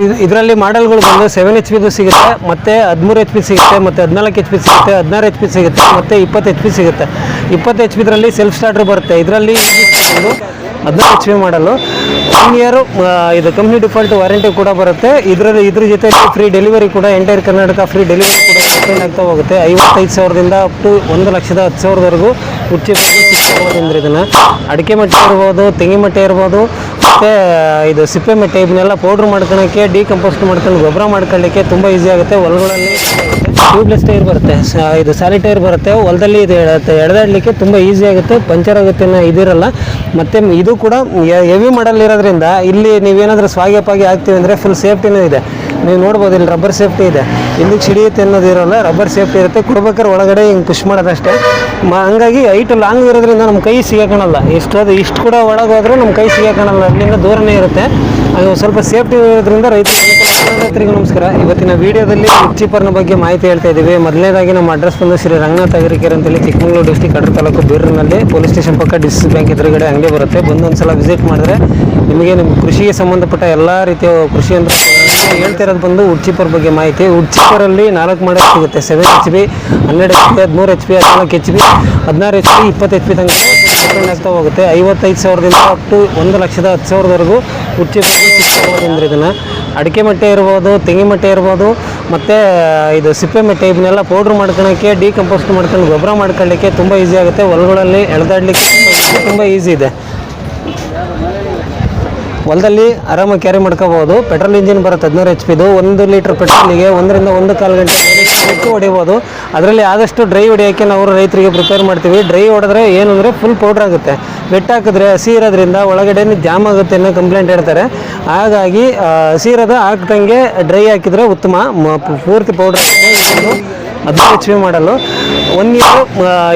ಇದರಲ್ಲಿ ಮಾಡೆಲ್ಗಳು ಬಂದು 7 HP ಸಿಗುತ್ತೆ, ಮತ್ತು 13 HP ಸಿಗುತ್ತೆ, ಮತ್ತು 14 HP ಸಿಗುತ್ತೆ, 16 HP ಸಿಗುತ್ತೆ, ಮತ್ತು 20 HP ಸಿಗುತ್ತೆ. 20 HP ಇದರಲ್ಲಿ ಸೆಲ್ಫ್ ಸ್ಟಾರ್ಟರ್ ಬರುತ್ತೆ. ಇದರಲ್ಲಿ 16 HP ಮಾಡಲು 1 ಇಯರ್ ಇದು ಕಂಪ್ನಿ ಡಿಫಾಲ್ಟ್ ವಾರಂಟಿ ಕೂಡ ಬರುತ್ತೆ. ಇದ್ರ ಜೊತೆ ಫ್ರೀ ಡೆಲಿವರಿ ಕೂಡ ಎಂಟೈರ್ ಕರ್ನಾಟಕ ಫ್ರೀ ಡೆಲಿವರಿ ಕೂಡ ಎಕ್ಸ್ಟೆಂಡ್ ಆಗ್ತಾ ಹೋಗುತ್ತೆ. 55,000ದಿಂದ ಅಪ್ ಟು 1,10,000ವರೆಗೂ ಉಚಿತವಾಗಿ ಸಿಗ್ಬೋದು. ಅಂದರೆ ಇದನ್ನು ಅಡಿಕೆ ಮಟ್ಟೆ ಇರ್ಬೋದು, ತೆಂಗಿ ಮಟ್ಟೆ ಇರ್ಬೋದು, ಮತ್ತು ಇದು ಸಿಪ್ಪೆ ಮಟ್ಟೆ ಇವನ್ನೆಲ್ಲ ಪೌಡ್ರ್ ಮಾಡ್ಕೊಳ್ಳೋಕ್ಕೆ, ಡಿಕಂಪೋಸ್ಟ್ ಮಾಡ್ಕೊಂಡು ಗೊಬ್ಬರ ಮಾಡ್ಕೊಳ್ಳಿಕ್ಕೆ ತುಂಬ ಈಸಿ ಆಗುತ್ತೆ. ಹೊಲಗಳಲ್ಲಿ ಟ್ಯೂಬ್ಲೆಸ್ ಟೈರ್ ಬರುತ್ತೆ, ಇದು ಸಾಲಿ ಟೈರ್ ಬರುತ್ತೆ. ಹೊಲದಲ್ಲಿ ಇದು ಎಳೆದಾಡಲಿಕ್ಕೆ ತುಂಬ ಈಸಿ ಆಗುತ್ತೆ, ಪಂಚರ್ ಆಗುತ್ತೆ ಇದಿರಲ್ಲ. ಮತ್ತು ಇದು ಕೂಡ ಹೆವಿ ಮಾಡಲ್ ಇರೋದ್ರಿಂದ ಇಲ್ಲಿ ನೀವೇನಾದರೂ ಸ್ವಾಗೆ ಪಾಗಿ ಹಾಕ್ತೀವಿ ಅಂದರೆ ಫುಲ್ ಸೇಫ್ಟಿನೂ ಇದೆ. ನೀವು ನೋಡ್ಬೋದು, ಇಲ್ಲಿ ರಬ್ಬರ್ ಸೇಫ್ಟಿ ಇದೆ, ಇಲ್ಲಿಗೆ ಸಿಡಿಯುತ್ತೆ ಅನ್ನೋದು ಇರೋಲ್ಲ, ರಬ್ಬರ್ ಸೇಫ್ಟಿ ಇರುತ್ತೆ. ಕೊಡ್ಬೇಕಾದ್ರೆ ಒಳಗಡೆ ಹಿಂಗೆ ಪುಷ್ ಮಾಡೋದಷ್ಟೇ. ಹಂಗಾಗಿ ಹೈಟ್ ಲಾಂಗ್ ಇರೋದ್ರಿಂದ ನಮ್ಮ ಕೈ ಸಿಗಾಕೋಣಲ್ಲ. ಇಷ್ಟು ಕೂಡ ಒಳಗೋದ್ರೂ ನಮ್ಮ ಕೈ ಸಿಗಾಕೋಣಲ್ಲ, ಅಲ್ಲಿಂದ ದೂರನೇ ಇರುತ್ತೆ. ಅದು ಸ್ವಲ್ಪ ಸೇಫ್ಟಿ ಇರೋದ್ರಿಂದ ರೈತರಿಗೆ ನಮಸ್ಕಾರ. ಇವತ್ತಿನ ವಿಡಿಯೋದಲ್ಲಿ ಉಚ್ಚಿಪರ್ನ ಬಗ್ಗೆ ಮಾಹಿತಿ ಹೇಳ್ತಾ ಇದ್ದೀವಿ. ಮೊದಲನೇದಾಗಿ ನಮ್ಮ ಅಡ್ರೆಸ್ ಬಂದು ಶ್ರೀ ರಂಗನಾಥ ಅಗ್ರಿಕೇರ್ ಅಂತೇಳಿ ಚಿಕ್ಕಮಗಳೂರು ಡಿಸ್ಟಿಕ್ ಕಡೂರು ತಾಲೂಕು ಬೀರೂರಿನಲ್ಲಿ ಪೊಲೀಸ್ ಸ್ಟೇಷನ್ ಪಕ್ಕ ಡಿಸ್ಟ್ರಿಕ್ಟ್ ಬ್ಯಾಂಕ್ ಎದುರುಗಡೆ ಅಂಗಡಿ ಬರುತ್ತೆ. ಬಂದು ಒಂದ್ಸಲ ವಿಸಿಟ್ ಮಾಡಿದ್ರೆ ನಿಮಗೆ ನಿಮ್ಮ ಕೃಷಿಗೆ ಸಂಬಂಧಪಟ್ಟ ಎಲ್ಲ ರೀತಿಯ ಕೃಷಿ ಅಂದರೆ ಹೇಳ್ತಿರೋದು ಬಂದು ಉಚ್ಚಿಪರ್ ಬಗ್ಗೆ ಮಾಹಿತಿ. ಉಚ್ಚಿಪರಲ್ಲಿ 4 ಮಾಡೆಲ್ ಸಿಗುತ್ತೆ. 7 HP, 12 HP, 13 HP, 14 HP, 16 HP, 20 HP ತನಕ ಡಿಪೆಂಡ್ ಆಗ್ತಾ ಹೋಗುತ್ತೆ. 55,000ದಿಂದ ಅಪ್ ಟು 1,10,000ವರೆಗೂ ಉಚ್ಚಿಪರ್ಗೆ ಸಿಗ್ಬೋದು. ಅಂದರೆ ಇದನ್ನು ಅಡಿಕೆ ಮಟ್ಟೆ ಇರ್ಬೋದು, ತೆಂಗಿ ಮಟ್ಟೆ ಇರ್ಬೋದು, ಮತ್ತು ಇದು ಸಿಪ್ಪೆ ಮಟ್ಟೆ ಇವನ್ನೆಲ್ಲ ಪೌಡ್ರ್ ಮಾಡ್ಕೊಳ್ಳೋಕ್ಕೆ, ಡಿಕಂಪೋಸ್ಟ್ ಮಾಡ್ಕೊಂಡು ಗೊಬ್ಬರ ಮಾಡ್ಕೊಳ್ಳಿಕ್ಕೆ ತುಂಬ ಈಸಿ ಆಗುತ್ತೆ. ಹೊಲಗಳಲ್ಲಿ ಎಳೆದಾಡಲಿಕ್ಕೆ ತುಂಬ ಈಸಿ ಇದೆ. ಹೊಲದಲ್ಲಿ ಆರಾಮಾಗಿ ಕ್ಯಾರಿ ಮಾಡ್ಕೋಬೋದು. ಪೆಟ್ರೋಲ್ ಇಂಜಿನ್ ಬರುತ್ತೆ 16 HPದು. 1 ಲೀಟ್ರ್ ಪೆಟ್ರೋಲಿಗೆ 1ರಿಂದ 1.25 ಗಂಟೆ ಹೆಚ್ಚು ಹೊಡಿಬೋದು. ಅದರಲ್ಲಿ ಆದಷ್ಟು ಡ್ರೈ ಹೊಡಿಯೋಕ್ಕೆ ನಾವು ರೈತರಿಗೆ ಪ್ರಿಪೇರ್ ಮಾಡ್ತೀವಿ. ಡ್ರೈ ಹೊಡೆದ್ರೆ ಏನು ಅಂದರೆ ಫುಲ್ ಪೌಡ್ರ್ ಆಗುತ್ತೆ. ವೆಟ್ ಹಾಕಿದ್ರೆ ಹಸಿ ಇರೋದ್ರಿಂದ ಒಳಗಡೆ ಜಾಮ್ ಆಗುತ್ತೆ ಅನ್ನೋ ಕಂಪ್ಲೇಂಟ್ ಹೇಳ್ತಾರೆ. ಹಾಗಾಗಿ ಹಸಿ ಇರೋದು ಹಾಕ್ದಂಗೆ ಡ್ರೈ ಹಾಕಿದರೆ ಉತ್ತಮ, ಪೂರ್ತಿ ಪೌಡ್ರ್ ಆಗುತ್ತೆ. 16 HP ಮಾಡಲು 1 ಇಯರ್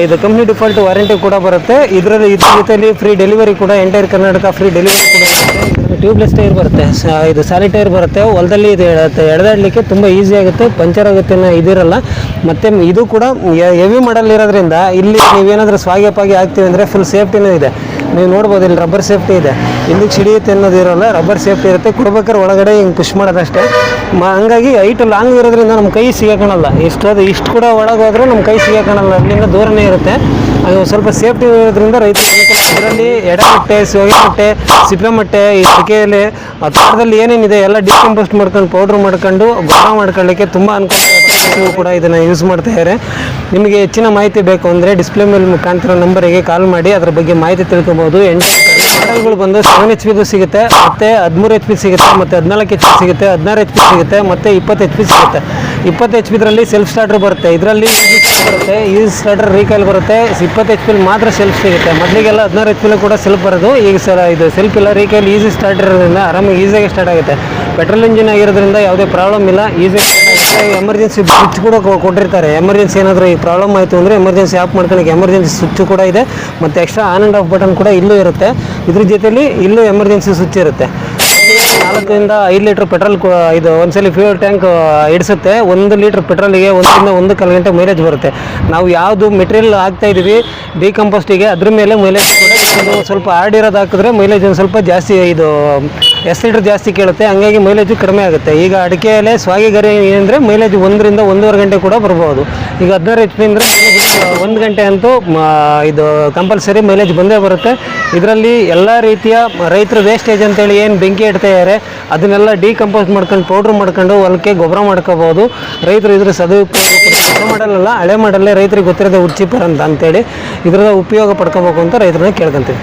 ಇದು ಕಂಪ್ನಿ ಡಿಫಾಲ್ಟ್ ವಾರಂಟಿ ಕೂಡ ಬರುತ್ತೆ. ಇದ್ರ ಜೊತೆಯಲ್ಲಿ ಫ್ರೀ ಡೆಲಿವರಿ ಕೂಡ ಎಂಟೈರ್ ಕರ್ನಾಟಕ ಫ್ರೀ ಡೆಲಿವರಿ ಕೂಡ ಬರುತ್ತೆ. ಟ್ಯೂಬ್ಲೆಸ್ ಟೈರ್ ಬರುತ್ತೆ, ಇದು ಸಾಲಿ ಟೈರ್ ಬರುತ್ತೆ. ಹೊಲದಲ್ಲಿ ಇದು ಎಳೆದಾಡಲಿಕ್ಕೆ ತುಂಬ ಈಸಿ ಆಗುತ್ತೆ, ಪಂಚರ್ ಆಗುತ್ತೆ ಇದಿರಲ್ಲ. ಮತ್ತು ಇದು ಕೂಡ ಹೆವಿ ಮಾಡಲ್ ಇರೋದ್ರಿಂದ ಇಲ್ಲಿ ನೀವೇನಾದರೂ ಸ್ವಾಗೆ ಪಾಗಿ ಹಾಕ್ತೀವಿ ಅಂದರೆ ಫುಲ್ ಸೇಫ್ಟಿನೂ ಇದೆ. ನೀವು ನೋಡ್ಬೋದು, ಇಲ್ಲಿ ರಬ್ಬರ್ ಸೇಫ್ಟಿ ಇದೆ, ಇಲ್ಲಿಗೆ ಸಿಡಿಯುತ್ತೆ ಅನ್ನೋದು ಇರೋಲ್ಲ, ರಬ್ಬರ್ ಸೇಫ್ಟಿ ಇರುತ್ತೆ. ಕೊಡ್ಬೇಕಾದ್ರೆ ಒಳಗಡೆ ಹಿಂಗೆ ಪುಷ್ ಮಾಡೋದಷ್ಟೇ. ಹಂಗಾಗಿ ಹೈಟ್ ಲಾಂಗ್ ಇರೋದ್ರಿಂದ ನಮ್ಮ ಕೈ ಸಿಗಾಕೋಣಲ್ಲ. ಇಷ್ಟು ಕೂಡ ಒಳಗೋದ್ರೂ ನಮ್ಮ ಕೈ ಸಿಗಾಕೋಣಲ್ಲ, ಅಲ್ಲಿಂದ ದೂರನೇ ಇರುತ್ತೆ. ಅದು ಸ್ವಲ್ಪ ಸೇಫ್ಟಿ ಇರೋದ್ರಿಂದ ರೈತರಿಗೆ ಇದರಲ್ಲಿ ಎಡಮಟ್ಟೆ, ಸೋಗೆ ಮಟ್ಟೆ, ಸಿಪ್ಪೆ ಮಟ್ಟೆ, ಈ ಅಡಿಕೆಯಲ್ಲಿ ತೋಟದಲ್ಲಿ ಏನೇನಿದೆ ಎಲ್ಲ ಡಿಕಂಪೋಸ್ಟ್ ಮಾಡ್ಕೊಂಡು ಪೌಡ್ರ್ ಮಾಡ್ಕೊಂಡು ಗೊಬ್ಬರ ಮಾಡ್ಕೊಳ್ಳಿಕ್ಕೆ ತುಂಬ ಅನುಕೂಲ ಕೂಡ ಇದನ್ನು ಯೂಸ್ ಮಾಡ್ತಾ ಇದ್ದಾರೆ. ನಿಮಗೆ ಹೆಚ್ಚಿನ ಮಾಹಿತಿ ಬೇಕು ಅಂದರೆ ಡಿಸ್ಪ್ಲೇ ಮೇಲೆ ಕಾಣ್ತಿರೋ ನಂಬರಿಗೆ ಕಾಲ್ ಮಾಡಿ ಅದರ ಬಗ್ಗೆ ಮಾಹಿತಿ ತಿಳ್ಕೊಬೋದು. 8 ಮಾಡೆಲ್ಗಳು ಬಂದು 7 HP ಸಿಗುತ್ತೆ, ಮತ್ತು 13 HP ಸಿಗುತ್ತೆ, ಮತ್ತು 14 HP ಸಿಗುತ್ತೆ, 16 HP ಸಿಗುತ್ತೆ, ಮತ್ತು 20 HP ಸಿಗುತ್ತೆ. 20 HP ಇದರಲ್ಲಿ ಸೆಲ್ಫ್ ಸ್ಟಾರ್ಟರ್ ಬರುತ್ತೆ. ಇದರಲ್ಲಿ ಬರುತ್ತೆ, ಈ ಸ್ಟಾರ್ಟರ್ ರೀಕೈಲ್ ಬರುತ್ತೆ. 20 HP ಮಾತ್ರ ಸೆಲ್ಫ್ ಸಿಗುತ್ತೆ. ಮೊದಲಿಗೆಲ್ಲ 16 HP ಕೂಡ ಸೆಲ್ಫ್ ಬರೋದು. ಈಗ ಇದು ಸೆಲ್ಫ್ ಇಲ್ಲ, ರೀಕೈಲ್ ಈಸಿ ಸ್ಟಾರ್ಟರ್ ಇರೋದ್ರಿಂದ ಆರಾಮಾಗಿ ಈಸಿಯಾಗಿ ಸ್ಟಾರ್ಟ್ ಆಗುತ್ತೆ. ಪೆಟ್ರೋಲ್ ಇಂಜಿನ್ ಆಗಿರೋದ್ರಿಂದ ಯಾವುದೇ ಪ್ರಾಬ್ಲಮ್ ಇಲ್ಲ, ಈಸಿ. ಎಮರ್ಜೆನ್ಸಿ ಸ್ವಿಚ್ ಕೂಡ ಕೊಟ್ಟಿರ್ತಾರೆ. ಎಮರ್ಜೆನ್ಸಿ ಏನಾದರೂ ಈ ಪ್ರಾಬ್ಲಮ್ ಆಯಿತು ಅಂದರೆ ಎಮರ್ಜೆನ್ಸಿ ಆಫ್ ಮಾಡ್ಕೊಳ್ಳೋಕೆ ಎಮರ್ಜೆನ್ಸಿ ಸ್ವಿಚ್ ಕೂಡ ಇದೆ, ಮತ್ತು extra on and of button ಕೂಡ ಇಲ್ಲೂ ಇರುತ್ತೆ. ಇದ್ರ ಜೊತೆಲಿ ಇಲ್ಲೂ ಎಮರ್ಜೆನ್ಸಿ ಸ್ವಿಚ್ ಇರುತ್ತೆ. 4ರಿಂದ 5 ಲೀಟ್ರ್ ಪೆಟ್ರೋಲ್ ಇದು ಒಂದ್ಸಲಿ ಫ್ಯೂಯಲ್ ಟ್ಯಾಂಕ್ ಇಡಿಸುತ್ತೆ. 1 ಲೀಟ್ರ್ ಪೆಟ್ರೋಲಿಗೆ 1ರಿಂದ 1.25 ಗಂಟೆ ಮೈಲೇಜ್ ಬರುತ್ತೆ. ನಾವು ಯಾವುದು ಮೆಟೀರಿಯಲ್ ಹಾಕ್ತಾ ಇದ್ದೀವಿ ಡಿಕಂಪೋಸ್ಟಿಗೆ ಅದ್ರ ಮೇಲೆ ಮೈಲೇಜ್ ಕೂಡ ಸ್ವಲ್ಪ ಆಡಿರೋದು ಹಾಕಿದ್ರೆ ಮೈಲೇಜ್ ಒಂದು ಸ್ವಲ್ಪ ಜಾಸ್ತಿ, ಇದು ಲೀಟ್ರ್ ಜಾಸ್ತಿ ಕೇಳುತ್ತೆ. ಹಂಗಾಗಿ ಮೈಲೇಜು ಕಡಿಮೆ ಆಗುತ್ತೆ. ಈಗ ಅಡಿಕೆಯಲ್ಲೇ ಸ್ವಾಗೆ ಗರಿ ಏನಂದರೆ ಮೈಲೇಜ್ 1ರಿಂದ 1.5 ಗಂಟೆ ಕೂಡ ಬರ್ಬೋದು. ಈಗ 16 HP ಅಂದರೆ 1 ಗಂಟೆ ಅಂತೂ ಇದು ಕಂಪಲ್ಸರಿ ಮೈಲೇಜ್ ಬಂದೇ ಬರುತ್ತೆ. ಇದರಲ್ಲಿ ಎಲ್ಲ ರೀತಿಯ ರೈತರ ವೇಸ್ಟೇಜ್ ಅಂತೇಳಿ ಏನು ಬೆಂಕಿ ಇಡ್ತಾ ಇದ್ದಾರೆ ಅದನ್ನೆಲ್ಲ ಡಿಕಂಪೋಸ್ ಮಾಡ್ಕೊಂಡು ಪೌಡ್ರ್ ಮಾಡ್ಕೊಂಡು ಹೊಲಕ್ಕೆ ಗೊಬ್ಬರ ಮಾಡ್ಕೋಬೋದು. ರೈತರು ಇದ್ರ ಸದುಪಯೋಗ ಮಾಡಲ್ಲ, ಹಳೆ ಮಾಡಲ್ಲೇ ರೈತರಿಗೆ ಗೊತ್ತಿರೋದೇ ಉಚ್ಚಿಪರ್ ಅಂತೇಳಿ ಇದರ ಉಪಯೋಗ ಪಡ್ಕೋಬೇಕು ಅಂತ ರೈತರನ್ನ ಕೇಳ್ಕೊಂತೀವಿ.